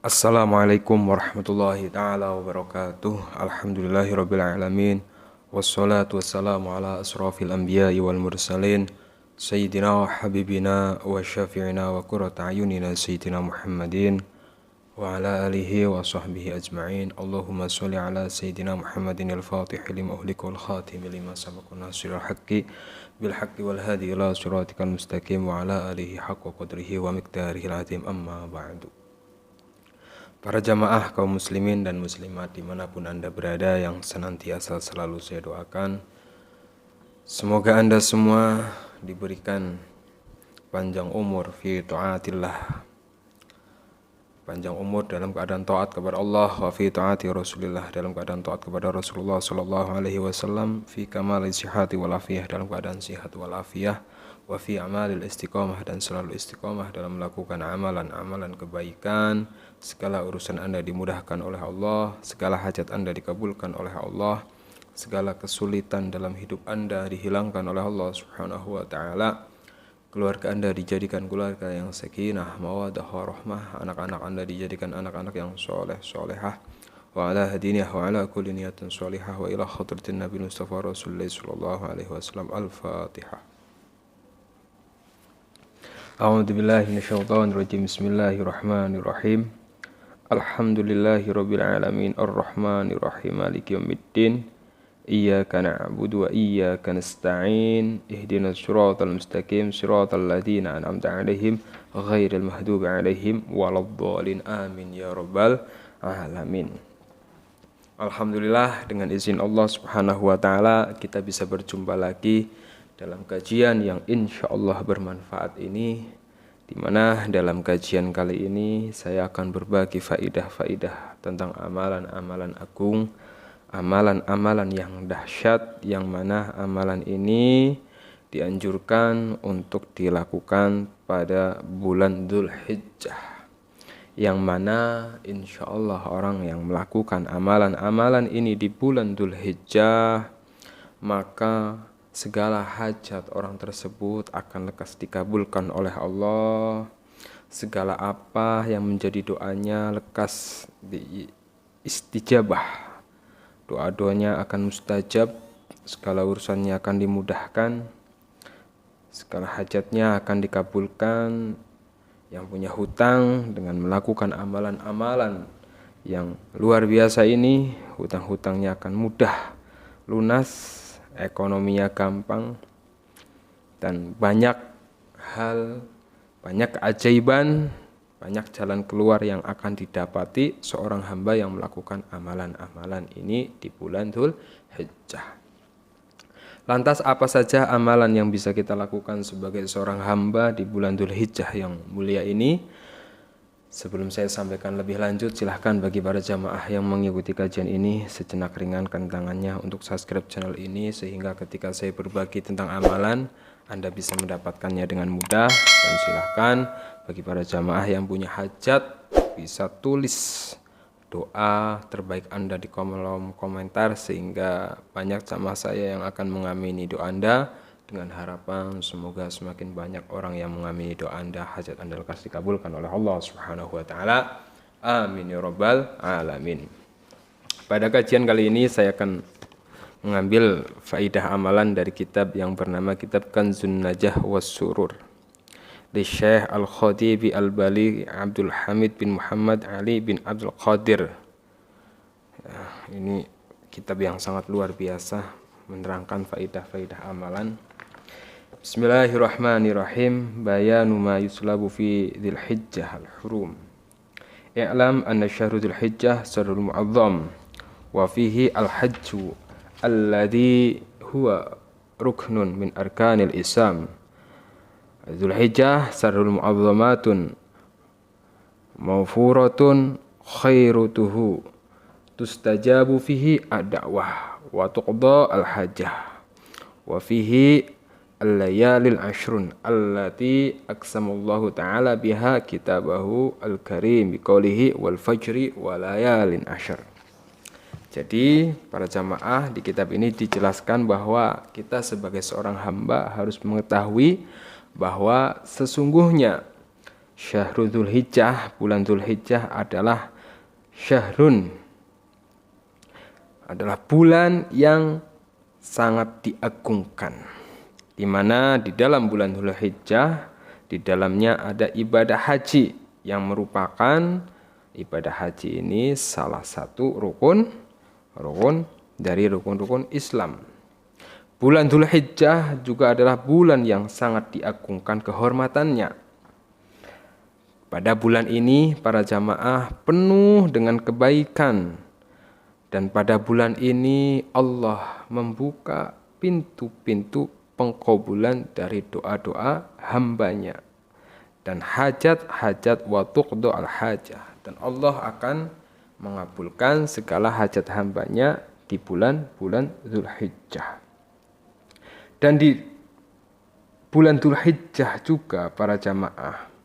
Assalamualaikum warahmatullahi ta'ala wabarakatuh. Alhamdulillahirabbil alamin. Wassalatu wassalamu ala asrafil anbiya'i wal mursalin sayyidina wa habibina wa syafi'ina wa qurrata ayunina sayyidina Muhammadin wa ala alihi wa sahbihi ajma'in. Allahumma sholli ala sayyidina Muhammadin al-Fatih lima ughliqa wal khatim lima sabaqa nasiril haqqi bil haqqi wal hadi ila siratikal mustaqim wa ala alihi haqqa qadrihi wa miqdarihil azim. Amma ba'du. Para jamaah kaum muslimin dan muslimat dimanapun Anda berada, yang senantiasa selalu saya doakan, semoga Anda semua diberikan panjang umur fi taatillah, panjang umur dalam keadaan taat kepada Allah, wa fi taati Rasulillah, dalam keadaan taat kepada Rasulullah sallallahu alaihi wasallam, fi kamali sihhati wal afiyah, dalam keadaan sihat wal afiyah, wa fi amalil istiqamah, dan selalu istiqamah dalam melakukan amalan-amalan kebaikan. Segala urusan Anda dimudahkan oleh Allah, segala hajat Anda dikabulkan oleh Allah, segala kesulitan dalam hidup Anda dihilangkan oleh Allah Subhanahu wa taala. Keluarga Anda dijadikan keluarga yang sakinah, mawaddah, warahmah. Anak-anak Anda dijadikan anak-anak yang soleh, solehah. Wa ala hadiniyah wa ala kulli niyatin solihah wa ila khadratin Nabi Mustafa Rasulullah sallallahu alaihi wasallam. Al-Fatihah. A'udzu billahi minasyaitonir rajim. Bismillahirrahmanirrahim. Alhamdulillahi rabbil alamin, arrahmanir rahim, maliki yaumiddin. Iyyaka na'budu wa iyyaka nasta'in. Ihdinas siratal mustaqim, siratal ladzina an'amta 'alaihim ghairil maghdubi 'alaihim waladdallin. Amin ya rabbal alamin. Alhamdulillah, dengan izin Allah Subhanahu wa taala kita bisa berjumpa lagi dalam kajian yang insyaallah bermanfaat ini, di mana dalam kajian kali ini saya akan berbagi faidah-faidah tentang amalan-amalan agung, amalan-amalan yang dahsyat, yang mana amalan ini dianjurkan untuk dilakukan pada bulan Dzulhijjah, yang mana insyaallah orang yang melakukan amalan-amalan ini di bulan Dzulhijjah, maka segala hajat orang tersebut akan lekas dikabulkan oleh Allah. Segala apa yang menjadi doanya lekas diistijabah. Doa-doanya akan mustajab, segala urusannya akan dimudahkan, segala hajatnya akan dikabulkan. Yang punya hutang dengan melakukan amalan-amalan yang luar biasa ini, hutang-hutangnya akan mudah lunas, ekonominya gampang, dan banyak hal, banyak keajaiban, banyak jalan keluar yang akan didapati seorang hamba yang melakukan amalan-amalan ini di bulan Dzulhijjah. Lantas apa saja amalan yang bisa kita lakukan sebagai seorang hamba di bulan Dzulhijjah yang mulia ini? Sebelum saya sampaikan lebih lanjut, silahkan bagi para jamaah yang mengikuti kajian ini sejenak ringankan tangannya untuk subscribe channel ini, sehingga ketika saya berbagi tentang amalan, Anda bisa mendapatkannya dengan mudah. Dan silahkan bagi para jamaah yang punya hajat, bisa tulis doa terbaik Anda di kolom komentar, sehingga banyak jamaah saya yang akan mengamini doa Anda, dengan harapan semoga semakin banyak orang yang mengamini doa Anda, hajat Anda lekas dikabulkan oleh Allah Subhanahu wa taala. Amin ya rabbal alamin. Pada kajian kali ini saya akan mengambil faidah amalan dari kitab yang bernama Kitab Kanzun Najah was Surur di Syekh Al-Khatibi Al-Bali Abdul Hamid bin Muhammad Ali bin Abdul Qadir. Ini kitab yang sangat luar biasa menerangkan faidah-faidah amalan. Bismillahirrahmanirrahim. Bayanu ma yuslabu fi Dzulhijjah al-hurum. I'lam anna syahrul Dzulhijjah syahrul mu'azzam wa fihi al-hajju alladhi huwa ruknun min arkanil Islam. Dzulhijjah syahrul mu'azzamatun mawfuratun khairutuhu tustajabu fihi ad-da'wah wa tuqda al-hajjah wa fihi al-layalil ashrun allati aqsamallahu ta'ala biha kitabahu al-karim biqaulihi wal fajri wa layalin ashr. Jadi para jamaah, di kitab ini dijelaskan bahwa kita sebagai seorang hamba harus mengetahui bahwa sesungguhnya Syahrul Dzulhijjah, bulan Dzulhijjah adalah syahrun, adalah bulan yang sangat diagungkan, di mana di dalam bulan Dzulhijjah di dalamnya ada ibadah haji yang merupakan ibadah haji ini salah satu rukun dari rukun-rukun Islam. Bulan Dzulhijjah juga adalah bulan yang sangat diagungkan kehormatannya. Pada bulan ini para jamaah penuh dengan kebaikan, dan pada bulan ini Allah membuka pintu-pintu pengkabulan dari doa-doa hambanya dan hajat-hajat wa tuqdu al hajah, dan Allah akan mengabulkan segala hajat hambanya di bulan-bulan Dzulhijjah. Dan di bulan Dzulhijjah juga para jamaah,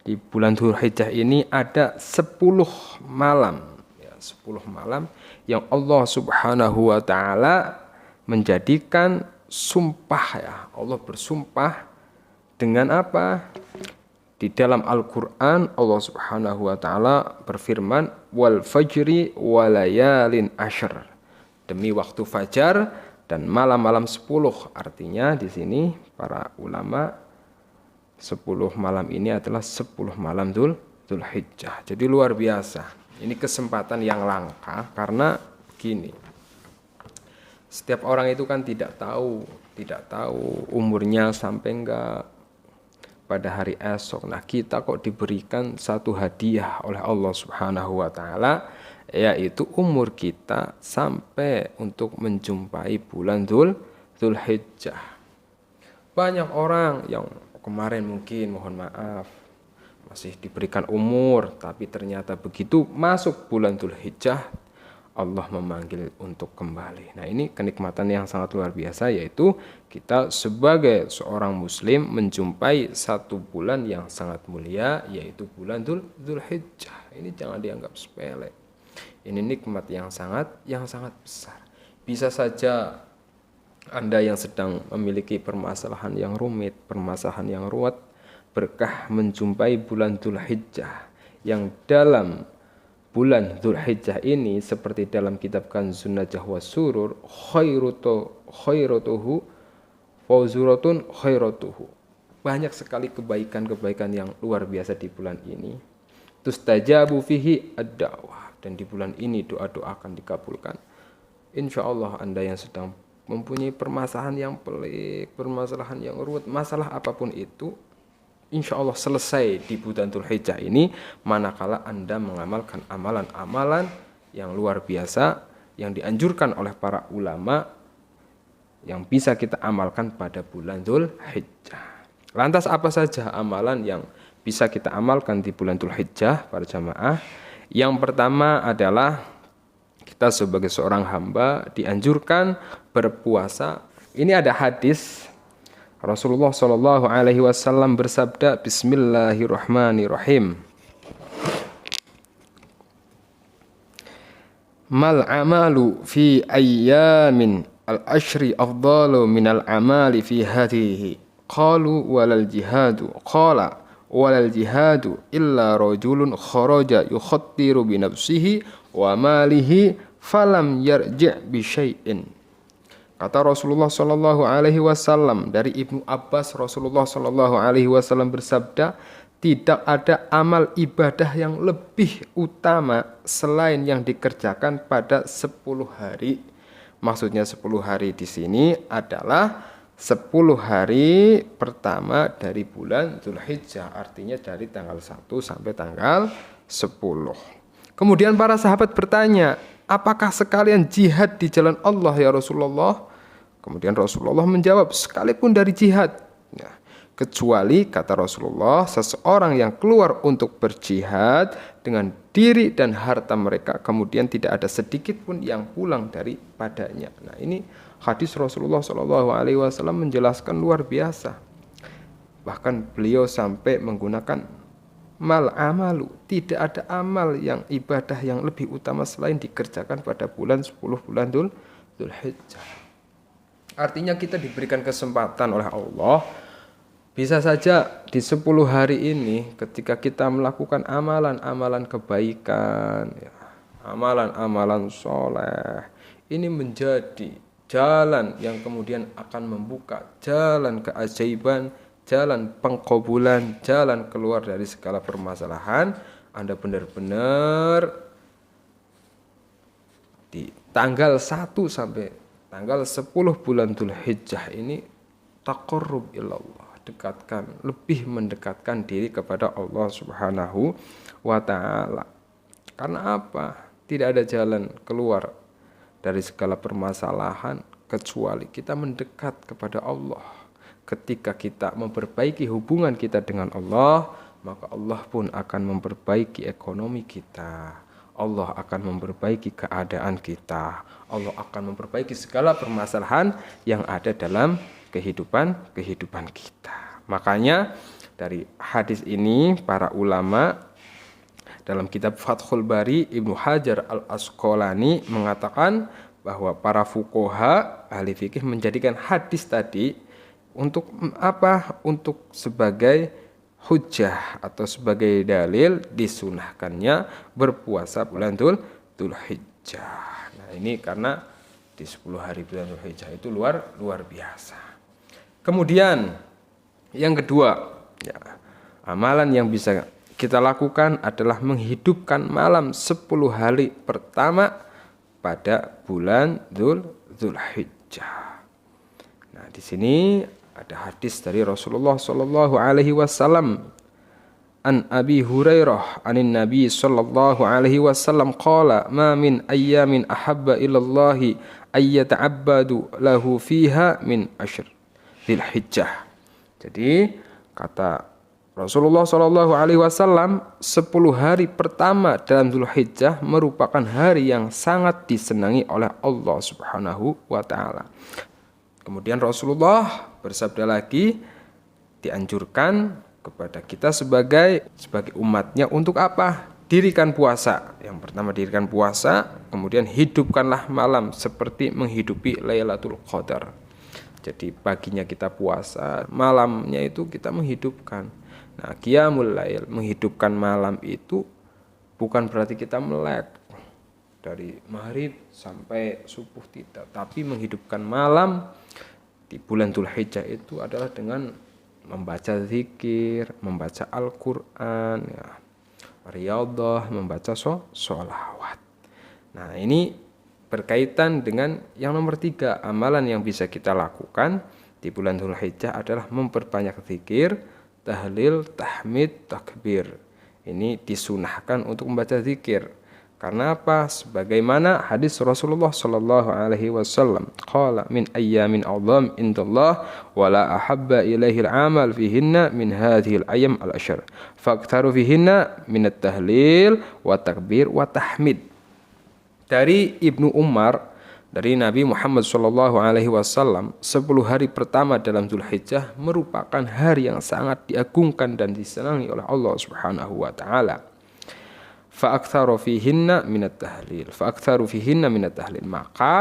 di bulan Dzulhijjah ini ada 10 malam, 10 malam yang Allah Subhanahu wa taala menjadikan sumpah, ya. Allah bersumpah dengan apa? Di dalam Al-Qur'an Allah Subhanahu wa taala berfirman, wal fajri walayalin ashr, demi waktu fajar dan malam-malam 10. Artinya di sini para ulama 10 malam ini adalah 10 malam Dzulhijjah. Jadi luar biasa. Ini kesempatan yang langka karena begini. Setiap orang itu kan tidak tahu umurnya sampai enggak pada hari esok. Nah, kita kok diberikan satu hadiah oleh Allah Subhanahu wa taala, yaitu umur kita sampai untuk menjumpai bulan Dzulhijjah. Banyak orang yang kemarin mungkin mohon maaf masih diberikan umur, tapi ternyata begitu masuk bulan Dzulhijjah Allah memanggil untuk kembali. Nah, ini kenikmatan yang sangat luar biasa, yaitu kita sebagai seorang muslim menjumpai satu bulan yang sangat mulia, yaitu bulan Dzulhijjah. Ini jangan dianggap sepele. Ini nikmat yang sangat besar. Bisa saja Anda yang sedang memiliki permasalahan yang rumit, permasalahan yang ruwet, berkah menjumpai bulan Dzulhijjah, yang dalam bulan Dzulhijjah ini seperti dalam kitab Kanzun Najah was Surur, khairatuhu fawzuratun khairatuhu. Banyak sekali kebaikan-kebaikan yang luar biasa di bulan ini. Tustajabu fihi ad-da'wah, dan di bulan ini doa-doa akan dikabulkan. Insyaallah Anda yang sedang mempunyai permasalahan yang pelik, permasalahan yang ruwet, masalah apapun itu, insya Allah selesai di bulan Dzulhijjah ini, manakala Anda mengamalkan amalan-amalan yang luar biasa yang dianjurkan oleh para ulama yang bisa kita amalkan pada bulan Dzulhijjah. Lantas apa saja amalan yang bisa kita amalkan di bulan Dzulhijjah para jamaah? Yang pertama adalah kita sebagai seorang hamba dianjurkan berpuasa. Ini ada hadis Rasulullah Shallallahu Alaihi Wasallam bersabda, Bismillahirrahmanirrahim. Mal amalu fi ayyamin al-ashri afdalu minal amali fi hadhihi. Qalu walal jihadu. Qala walal jihadu illa rajulun kharaja yukhattiru bi nafsihi wa malihi falam yarji' bi syai'in. Kata Rasulullah Shallallahu Alaihi Wasallam, dari Ibnu Abbas, Rasulullah Shallallahu Alaihi Wasallam bersabda, tidak ada amal ibadah yang lebih utama selain yang dikerjakan pada 10 hari. Maksudnya 10 hari di sini adalah 10 hari pertama dari bulan Dzulhijjah, artinya dari tanggal 1 sampai tanggal 10. Kemudian para sahabat bertanya, apakah sekalian jihad di jalan Allah ya Rasulullah? Kemudian Rasulullah menjawab, sekalipun dari jihad. Nah, kecuali kata Rasulullah, seseorang yang keluar untuk berjihad dengan diri dan harta mereka, kemudian tidak ada sedikit pun yang pulang daripadanya. Nah, ini hadis Rasulullah SAW menjelaskan luar biasa. Bahkan beliau sampai menggunakan mal amalu, tidak ada amal yang ibadah yang lebih utama selain dikerjakan pada bulan 10 bulan Dzulhijjah. Artinya kita diberikan kesempatan oleh Allah Bisa saja di 10 hari ini ketika kita melakukan amalan-amalan kebaikan, ya, amalan-amalan soleh, ini menjadi jalan yang kemudian akan membuka jalan keajaiban, jalan pengkabulan, jalan keluar dari segala permasalahan. Anda benar-benar di tanggal 1 sampai tanggal 10 bulan Dzulhijjah ini taqarrub ilallah, lebih mendekatkan diri kepada Allah Subhanahu wa taala. Karena apa? Tidak ada jalan keluar dari segala permasalahan kecuali kita mendekat kepada Allah. Ketika kita memperbaiki hubungan kita dengan Allah, maka Allah pun akan memperbaiki ekonomi kita. Allah akan memperbaiki keadaan kita. Allah akan memperbaiki segala permasalahan yang ada dalam kehidupan kita. Makanya dari hadis ini para ulama dalam kitab Fathul Bari, Ibnu Hajar Al-Asqalani mengatakan bahwa para fuqaha ahli fikih menjadikan hadis tadi untuk apa? Untuk sebagai hujjah atau sebagai dalil disunahkannya berpuasa bulan Dzulhijjah. Nah, ini karena di 10 hari bulan Dzulhijjah itu luar biasa. Kemudian yang kedua, ya, amalan yang bisa kita lakukan adalah menghidupkan malam 10 hari pertama pada bulan Dzulhijjah. Nah, di sini ada hadis dari Rasulullah sallallahu alaihi wasallam. An Abi Hurairah anin Nabi sallallahu alaihi wasallam qala ma min ayyamin ahabba ilallahi ayyata'abbadu lahu fiha min ashr Dzulhijjah. Jadi kata Rasulullah Shallallahu Alaihi Wasallam 10 hari pertama dalam Dzulhijjah merupakan hari yang sangat disenangi oleh Allah Subhanahu Wa Taala. Kemudian Rasulullah bersabda lagi, dianjurkan kepada kita sebagai umatnya untuk apa? Dirikan puasa. Yang pertama dirikan puasa, kemudian hidupkanlah malam seperti menghidupi Lailatul Qadar. Jadi paginya kita puasa, malamnya itu kita menghidupkan. Nah, qiyamul lail, menghidupkan malam itu bukan berarti kita melek dari maghrib sampai subuh, tidak. Tapi menghidupkan malam di bulan Dzulhijjah itu adalah dengan membaca zikir, membaca Al-Quran, ya, riyadhah, membaca sholawat. Nah, ini berkaitan dengan yang nomor 3, amalan yang bisa kita lakukan di bulan Dzulhijjah adalah memperbanyak zikir, tahlil, tahmid, takbir. Ini disunahkan untuk membaca zikir. Karena apa? Sebagaimana hadis Rasulullah sallallahu alaihi wasallam, qala min ayyamin a'zam indallah wa la ahabba ilaihi al-amal fihinna min hadhihi al-ayyam al-ashr. Faktaru fihinna min at-tahlil wa takbir wa tahmid. Dari Ibnu Umar, dari Nabi Muhammad SAW, 10 hari pertama dalam Dzulhijjah merupakan hari yang sangat diagungkan dan disenangi oleh Allah Subhanahu wa taala. Fa'aktsaru fihinna minat tahlil. Maka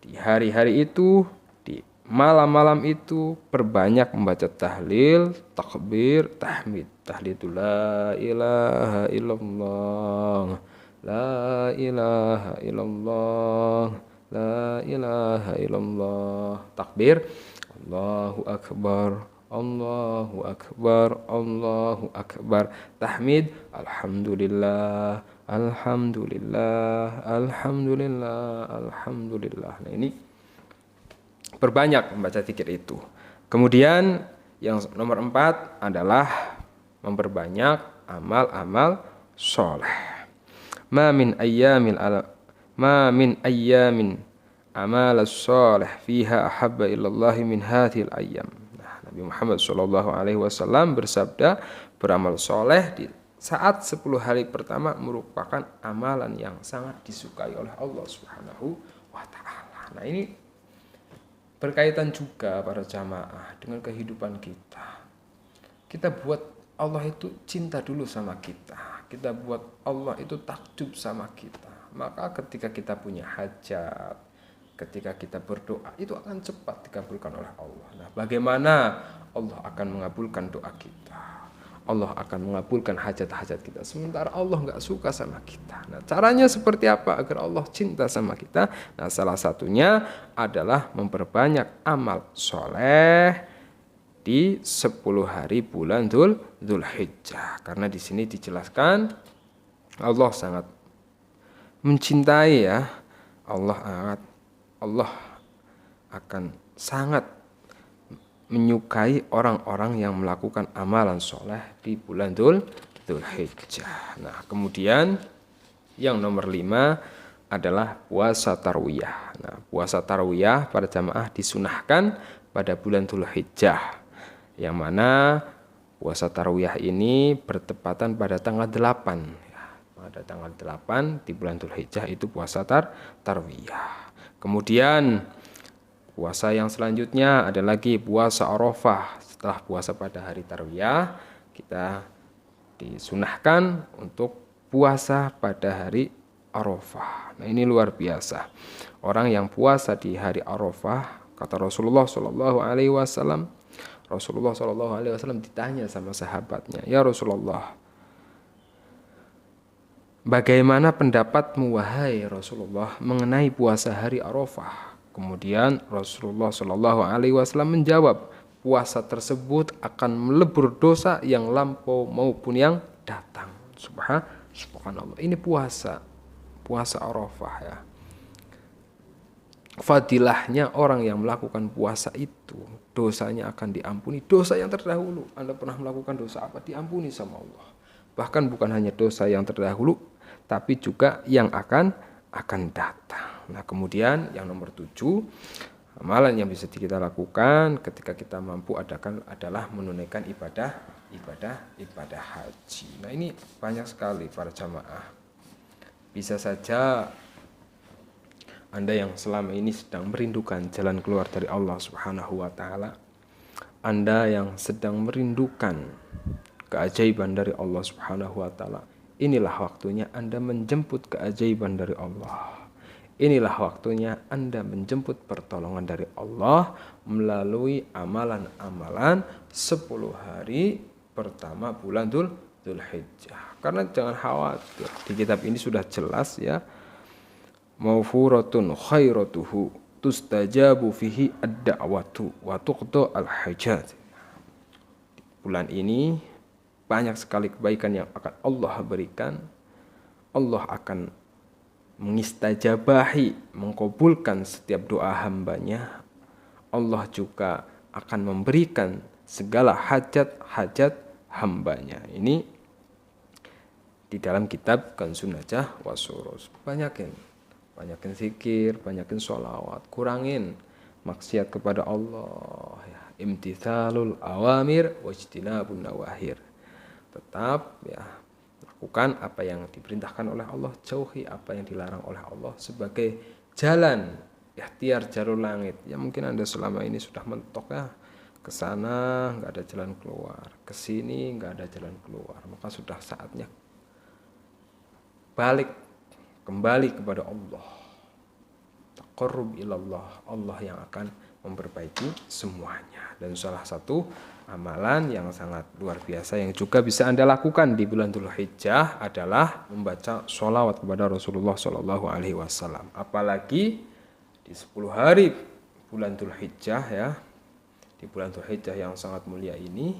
di hari-hari itu, di malam-malam itu perbanyak membaca tahlil, takbir, tahmid. Tahlil itu la ilaha illallah. La ilaha illallah, la ilaha illallah. Takbir, Allahu akbar, Allahu akbar, Allahu akbar. Tahmid, alhamdulillah, alhamdulillah, alhamdulillah, alhamdulillah. Nah, ini perbanyak membaca zikir itu. Kemudian yang nomor 4 adalah memperbanyak amal-amal soleh. Ma min ayyamin amal as-salih fiha ahabba ilallahi min hadhil ayyam. Nah, Nabi Muhammad sallallahu alaihi wasallam bersabda, beramal soleh di saat 10 hari pertama merupakan amalan yang sangat disukai oleh Allah Subhanahu wa taala. Nah, ini berkaitan juga para jamaah dengan kehidupan kita. Kita buat Allah itu cinta dulu sama kita. Kita buat Allah itu takjub sama kita. Maka ketika kita punya hajat, ketika kita berdoa itu akan cepat dikabulkan oleh Allah. Nah, bagaimana Allah akan mengabulkan doa kita? Allah akan mengabulkan hajat-hajat kita, sementara Allah nggak suka sama kita. Nah, caranya seperti apa agar Allah cinta sama kita? Nah, salah satunya adalah memperbanyak amal soleh di 10 hari bulan Dzulhijjah. Karena di sini dijelaskan Allah sangat mencintai ya. Allah akan sangat menyukai orang-orang yang melakukan amalan soleh di bulan Dzulhijjah. Nah, kemudian yang nomor 5 adalah puasa tarwiyah. Nah, puasa tarwiyah para jamaah disunahkan pada bulan Dzulhijjah, yang mana puasa tarwiyah ini bertepatan pada tanggal 8. Pada tanggal 8 di bulan Dzulhijjah itu puasa tarwiyah. Kemudian puasa yang selanjutnya ada lagi puasa Arafah. Setelah puasa pada hari tarwiyah, kita disunahkan untuk puasa pada hari Arafah. Nah, ini luar biasa. Orang yang puasa di hari Arafah, kata Rasulullah Shallallahu Alaihi Wasallam, ditanya sama sahabatnya, "Ya Rasulullah, bagaimana pendapatmu wahai Rasulullah mengenai puasa hari Arafah?" Kemudian Rasulullah Shallallahu Alaihi Wasallam menjawab, puasa tersebut akan melebur dosa yang lampau maupun yang datang. Subhanallah. Ini puasa Arafah ya. Fadilahnya orang yang melakukan puasa itu, dosanya akan diampuni. Dosa yang terdahulu, Anda pernah melakukan dosa apa? Diampuni sama Allah. Bahkan bukan hanya dosa yang terdahulu, tapi juga yang akan datang. Nah, kemudian yang nomor 7, amalan yang bisa kita lakukan ketika kita mampu adalah menunaikan ibadah haji. Nah, ini banyak sekali para jamaah. Bisa saja Anda yang selama ini sedang merindukan jalan keluar dari Allah Subhanahu wa taala, Anda yang sedang merindukan keajaiban dari Allah Subhanahu wa taala, inilah waktunya Anda menjemput keajaiban dari Allah. Inilah waktunya Anda menjemput pertolongan dari Allah melalui amalan-amalan 10 hari pertama bulan Dzulhijjah. Karena jangan khawatir, di kitab ini sudah jelas ya, maufuratun khairatuhu tustajabu fihi ad-da'watu wa tuqda al-hajat. Bulan ini banyak sekali kebaikan yang akan Allah berikan. Allah akan mengistajabahi, mengkabulkan setiap doa hambanya. Allah juga akan memberikan segala hajat-hajat hambanya. Ini di dalam kitab Kanzun Najah Wasurus. Banyakin zikir, banyakin sholawat, kurangin maksiat kepada Allah ya. Imtithalul awamir wajtinabun nawahir. Tetap ya, lakukan apa yang diperintahkan oleh Allah, jauhi apa yang dilarang oleh Allah sebagai jalan ikhtiar jalur langit. Ya, mungkin Anda selama ini sudah mentok ya, ke sana nggak ada jalan keluar, ke sini nggak ada jalan keluar, maka sudah saatnya kembali kepada Allah. Taqarrub ilallah, Allah yang akan memperbaiki semuanya. Dan salah satu amalan yang sangat luar biasa yang juga bisa Anda lakukan di bulan Dzulhijjah adalah membaca sholawat kepada Rasulullah Shallallahu Alaihi Wasallam. Apalagi di 10 hari bulan Dzulhijjah ya, di bulan Dzulhijjah yang sangat mulia ini,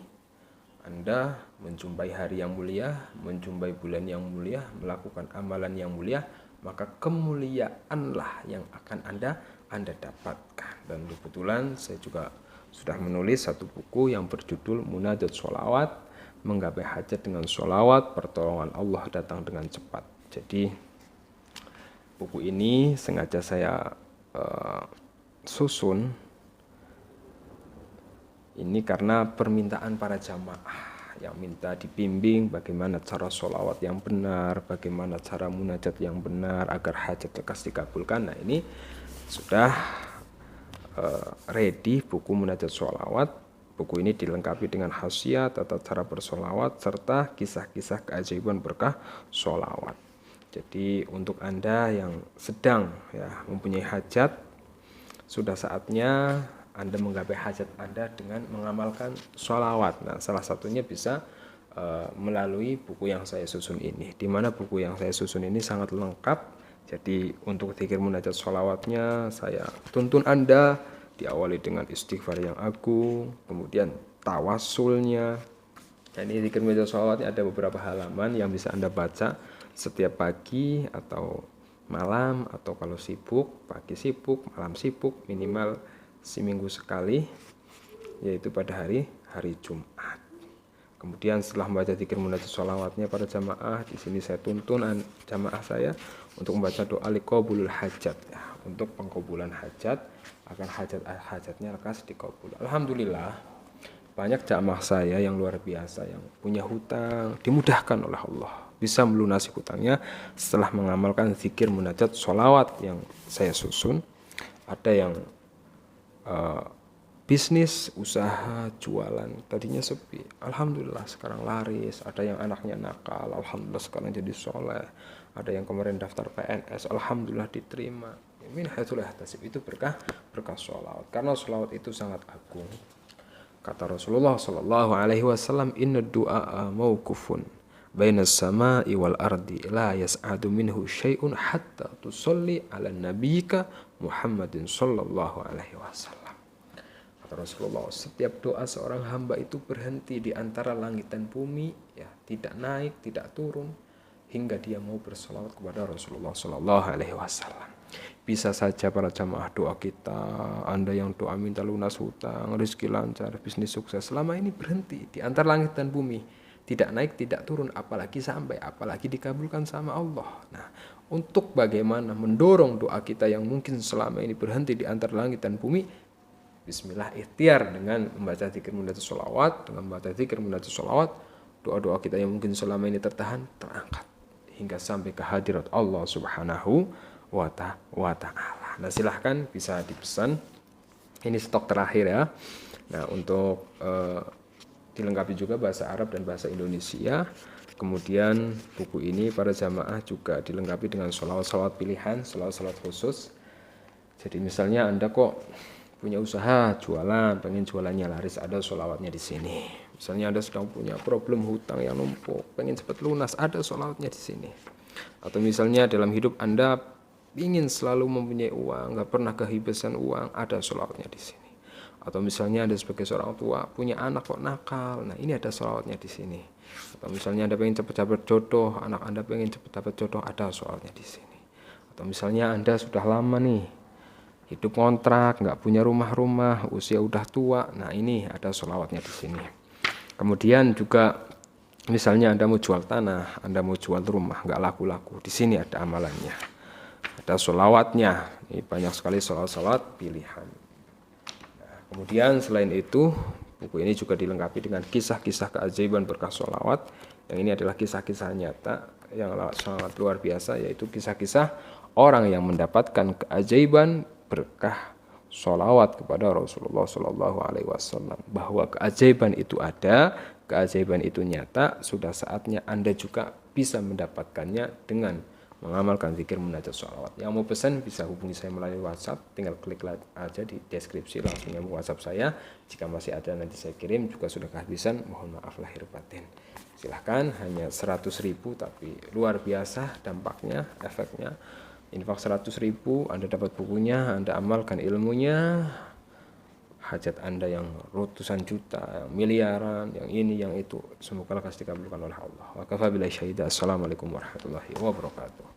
Anda menjumpai hari yang mulia, menjumpai bulan yang mulia, melakukan amalan yang mulia, maka kemuliaanlah yang akan Anda dapatkan. Dan kebetulan saya juga sudah menulis satu buku yang berjudul Munajat Sholawat, menggapai hajat dengan sholawat, pertolongan Allah datang dengan cepat. Jadi buku ini sengaja saya susun ini karena permintaan para jamaah yang minta dibimbing bagaimana cara sholawat yang benar, bagaimana cara munajat yang benar agar hajat lekas dikabulkan. Nah, ini sudah ready buku Munajat Sholawat. Buku ini dilengkapi dengan khasiat, tata cara bersolawat, serta kisah-kisah keajaiban berkah sholawat. Jadi untuk Anda yang sedang ya mempunyai hajat, sudah saatnya Anda menggapai hajat Anda dengan mengamalkan sholawat. Nah, salah satunya bisa melalui buku yang saya susun ini, di mana buku yang saya susun ini sangat lengkap. Jadi untuk dzikir munajat sholawatnya saya tuntun Anda diawali dengan istighfar yang agung, kemudian tawasulnya. Jadi dzikir munajat sholawatnya ada beberapa halaman yang bisa Anda baca setiap pagi atau malam, atau kalau sibuk, pagi sibuk, malam sibuk, minimal seminggu sekali, yaitu pada hari Jumat. Kemudian setelah membaca dzikir munajat sholawatnya para jamaah, di sini saya tuntun jamaah saya untuk membaca doa liqabulul hajat, ya, untuk pengkabulan hajat, akan hajatnya lekas dikabul. Alhamdulillah, banyak jamaah saya yang luar biasa yang punya hutang dimudahkan oleh Allah, bisa melunasi hutangnya setelah mengamalkan zikir munajat sholawat yang saya susun. Ada yang bisnis, usaha, jualan, tadinya sepi, alhamdulillah sekarang laris. Ada yang anaknya nakal, alhamdulillah sekarang jadi soleh. Ada yang kemarin daftar PNS, alhamdulillah diterima. Min haitsu la yahtasib, itu berkah sholawat, karena sholawat itu sangat agung. Kata Rasulullah sallallahu alaihi wasallam, inna du'a mauqufun bainas sama'i wal ardi la yas'adu minhu syai'un hatta tusalli ala nabiyyika Muhammadin sallallahu alaihi wasallam. Kata Rasulullah, setiap doa seorang hamba itu berhenti di antara langit dan bumi, ya, tidak naik, tidak turun, hingga dia mau berselawat kepada Rasulullah sallallahu alaihi wasallam. Bisa saja para jamaah doa kita, Anda yang doa minta lunas hutang, rezeki lancar, bisnis sukses, selama ini berhenti di antara langit dan bumi, tidak naik, tidak turun, apalagi dikabulkan sama Allah. Nah, untuk bagaimana mendorong doa kita yang mungkin selama ini berhenti di antara langit dan bumi, bismillah, ikhtiar dengan membaca dzikir munajat sholawat, doa-doa kita yang mungkin selama ini tertahan terangkat hingga sampai ke hadirat Allah Subhanahu wa ta'ala. Nah, silahkan bisa dipesan. Ini stok terakhir ya. Nah, untuk dilengkapi juga bahasa Arab dan bahasa Indonesia. Kemudian buku ini para jamaah juga dilengkapi dengan sholawat pilihan, sholawat khusus. Jadi misalnya Anda kok punya usaha jualan, pengen jualannya laris, ada sholawatnya di sini. Misalnya Anda sedang punya problem hutang yang numpuk, pengen cepat lunas, ada sholawatnya di sini. Atau misalnya dalam hidup Anda ingin selalu mempunyai uang, nggak pernah kehabisan uang, ada sholawatnya di sini. Atau misalnya Anda sebagai seorang tua punya anak kok nakal, nah ini ada sholawatnya di sini. Atau misalnya Anda pengen cepat dapat jodoh, anak Anda pengen cepat dapat jodoh, ada sholawatnya di sini. Atau misalnya Anda sudah lama nih hidup kontrak, nggak punya rumah, usia udah tua, nah ini ada sholawatnya di sini. Kemudian juga misalnya Anda mau jual tanah, Anda mau jual rumah, nggak laku-laku, di sini ada amalannya, ada sholawatnya. Ini banyak sekali sholawat pilihan. Nah, kemudian selain itu, buku ini juga dilengkapi dengan kisah-kisah keajaiban berkah sholawat. Yang ini adalah kisah-kisah nyata yang sangat luar biasa, yaitu kisah-kisah orang yang mendapatkan keajaiban berkah sholawat kepada Rasulullah Shallallahu Alaihi Wasallam. Bahwa keajaiban itu ada, keajaiban itu nyata. Sudah saatnya Anda juga bisa mendapatkannya dengan mengamalkan zikir munajat sholawat. Yang mau pesan bisa hubungi saya melalui WhatsApp, tinggal klik aja di deskripsi, langsung nyambung WhatsApp saya. Jika masih ada nanti saya kirim. Juga sudah kehabisan, mohon maaf lahir batin. Silahkan, hanya 100.000 tapi luar biasa dampaknya, efeknya. Infak 100.000, Anda dapat bukunya, Anda amalkan ilmunya, hajat Anda yang ratusan juta, yang miliaran, yang ini, yang itu, semoga lekas dikabulkan oleh Allah. Wa kafa billahi syahida. Assalamualaikum warahmatullahi wabarakatuh.